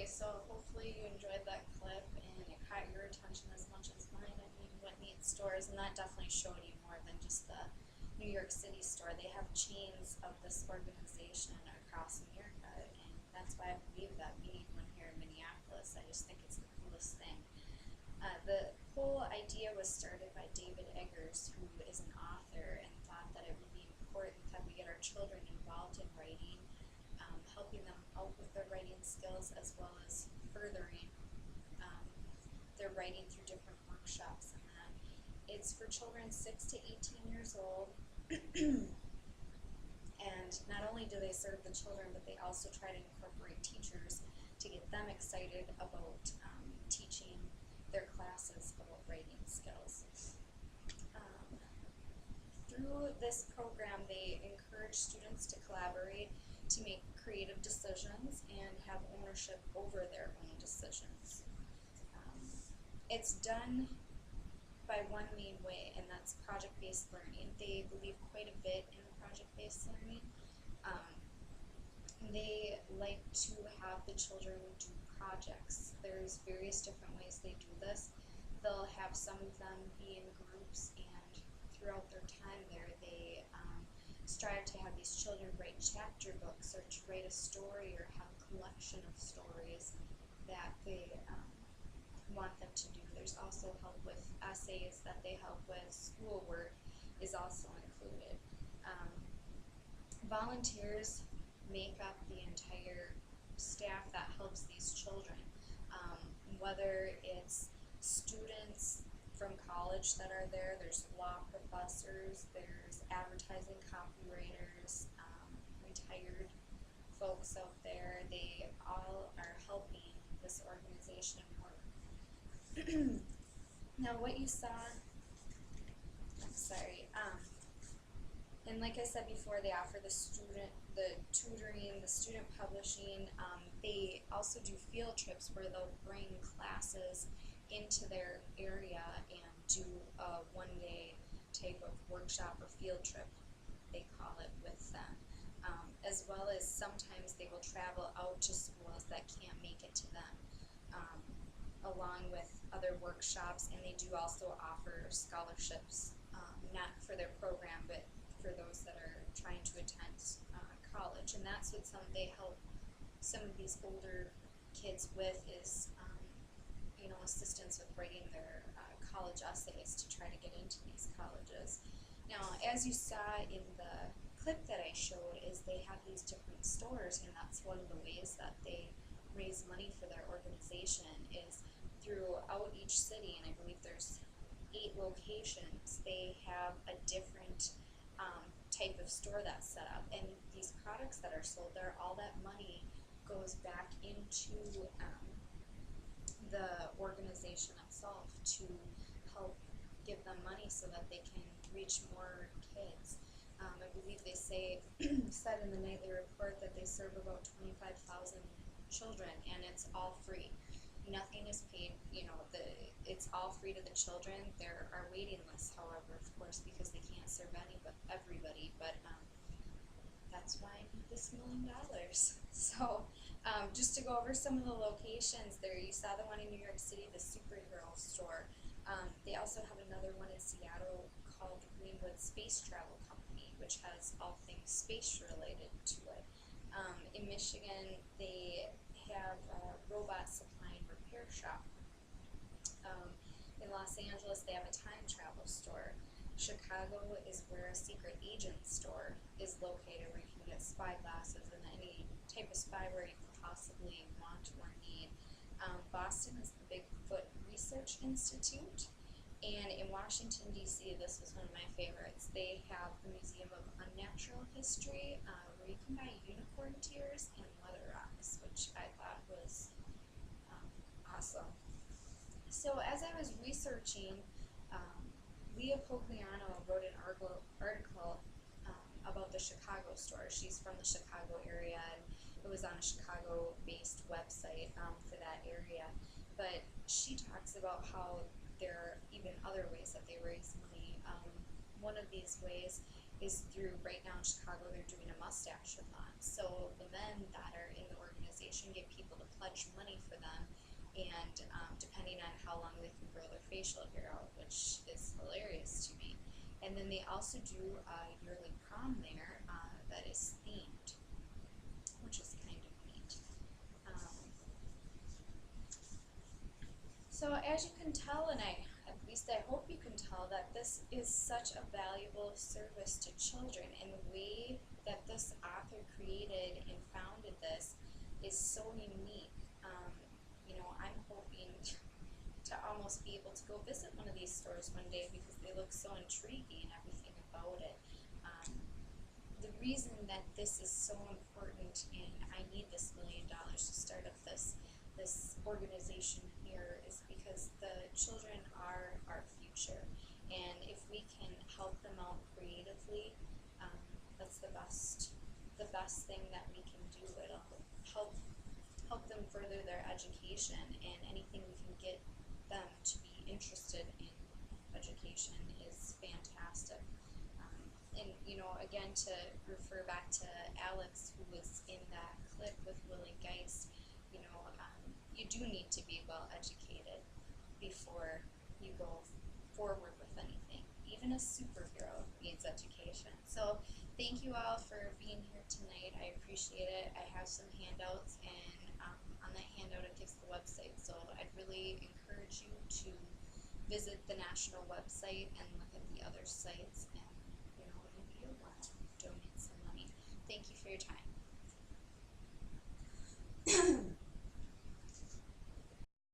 Okay, so hopefully you enjoyed that clip and it caught your attention as much as mine. I mean, what neat stores, and that definitely showed you more than just the New York City store. They have chains of this organization across America, and that's why I believe that we need one here in Minneapolis. I just think it's the coolest thing. The whole idea was started by David Eggers, who is an author, and thought that it would be important that we get our children involved in writing, helping them out with their writing skills as well as furthering their writing through different workshops and that. It's for children 6 to 18 years old. And not only do they serve the children, but they also try to incorporate teachers to get them excited about teaching their classes about writing skills. Through this program, they encourage students to collaborate, to make creative decisions, and have ownership over their own decisions. It's done by one main way, and that's project-based learning. They believe quite a bit in project-based learning. They like to have the children do projects. There's various different ways they do this. They'll have some of them be in groups, and throughout their time there, they strive to have these children write chapter books or to write a story or have a collection of stories that they want them to do. There's also help with essays that they help with. Schoolwork is also included. Volunteers make up the entire staff that helps these children, whether it's students from college that are there, there's law professors, there's advertising copywriters, retired folks out there. They all are helping this organization work. Now what you saw, and like I said before, they offer the tutoring, the student publishing. They also do field trips where they'll bring classes into their area and do a one-day type of workshop or field trip, they call it, with them. As well as sometimes they will travel out to schools that can't make it to them, along with other workshops, and they do also offer scholarships, not for their program, but for those that are trying to attend college. And that's what they help some of these older kids with is assistance with writing their college essays to try to get into these colleges. Now, as you saw in the clip that I showed, is they have these different stores, and that's one of the ways that they raise money for their organization is throughout each city, and I believe there's 8 locations. They have a different type of store that's set up, and these products that are sold there, all that money goes back into the organization itself to help give them money so that they can reach more kids. I believe they said in the nightly report that they serve about 25,000 children, and it's all free. Nothing is paid, it's all free to the children. There are waiting lists, however, of course, because they can't serve everybody, but that's why I need this $1 million. So, just to go over some of the locations there, you saw the one in New York City, the Superhero store. They also have another one in Seattle called Greenwood Space Travel Company, which has all things space related to it. In Michigan, they have a robot supply and repair shop. In Los Angeles, they have a time travel store. Chicago is where a secret agent store is located, where you can get spy glasses and any type of spyware you could possibly want or need. Boston is the Bigfoot Research Institute. And in Washington, D.C., this was one of my favorites. They have the Museum of Unnatural History, where you can buy unicorn tears and leather rocks, which I thought was awesome. So as I was researching, Leah Pogliano wrote an article about the Chicago store. She's from the Chicago area, and it was on a Chicago-based website for that area. But she talks about how there are even other ways that they raise money. One of these ways is through, right now in Chicago, they're doing a mustache-a-thon. So the men that are in the organization get people to pledge money for them, and depending on how long they can grow their facial hair out, which is hilarious to me. And then they also do a yearly prom there that is themed, which is kind of neat. So as you can tell, and at least I hope you can tell, that this is such a valuable service to children, and the way that this author created and founded this is so unique. I'm hoping to almost be able to go visit one of these stores one day because they look so intriguing, everything about it. The reason that this is so important, and I need this $1 million to start up this organization here, is because the children are our future, and if we can help them out creatively, that's the best thing that we can do. It'll help them further their education, and anything we can get them to be interested in education is fantastic. And again, to refer back to Alex, who was in that clip with Willie Geist, you do need to be well educated before you go forward with anything. Even a superhero needs education. So thank you all for being here tonight. I appreciate it. I have some handouts, and on that handout it gives the website. So I'd really encourage you to visit the national website and look at the other sites, and maybe you'll want to donate some money. Thank you for your time.